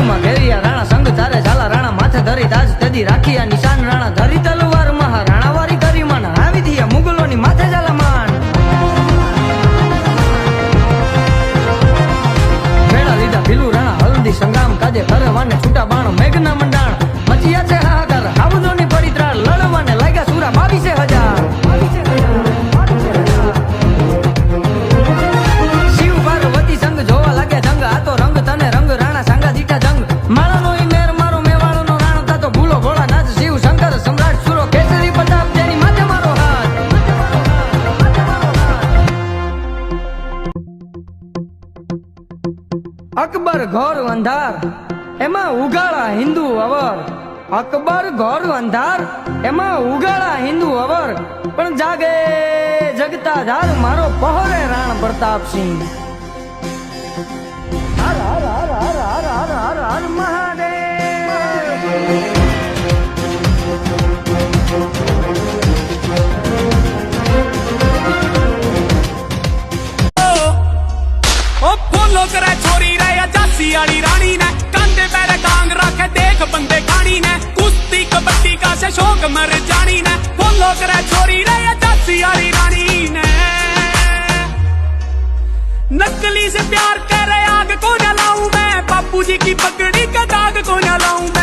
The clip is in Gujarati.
જગમાં ઘેરિયા રાણા સંગ તારે ઝાલા રાણા માથે ધરી તાજ તેદી રાખિયા નિશાન રાણા ધરી તલવાર મહારાણા વારી કરી માન આવી દિયા મુગલોની માથે ઝાલા માન ભેડા લીધા ભીલું રાણા હલ્દી સંગ્રામ કાજે કરવાને છૂટા બાણ મેઘના મંડાણ મચિયા છે હાહાકાર હાવદોની પડી ત્રાળ લડવાને લાગ્યા સુરા 22,000 શિવ પાર્વતી સંગ જોવા લાગ્યા જંગ આ તો રંગ તને રંગ રાણા સાંગા દીઠા જંગ માળાનો ઈ મેર મારો મેવાળોનો રાણો થાતો ભૂલો ભોળા નાચ શિવ શંકર સમ્રાટ સુરો કેસરી પ્રતાપ તેની માથે મારો હાથ અકબર ઘોર અંધાર એમાં ઉગાડા હિન્દુ અવર અકબર ઘોર અંધાર એમાં ઉગાડા હિન્દુ અવર પણ જાગે જગતા ધાર મારો પહોરે રાણ પ્રતાપસિંહ હર હર હર હર હર હર હર હર મહાદેવ फॉलो करे छोरी रे जासी वाली रानी ने कांधे पैर टांग रखे देख बंदे खानी ने कुश्ती कबड्डी का से शौक मर जानी ने फॉलो करे छोरी रे जासी वाली रानी ने नकली से प्यार करे आग को न लाऊं मैं बापू जी की पगड़ी का दाग को न लाऊं मैं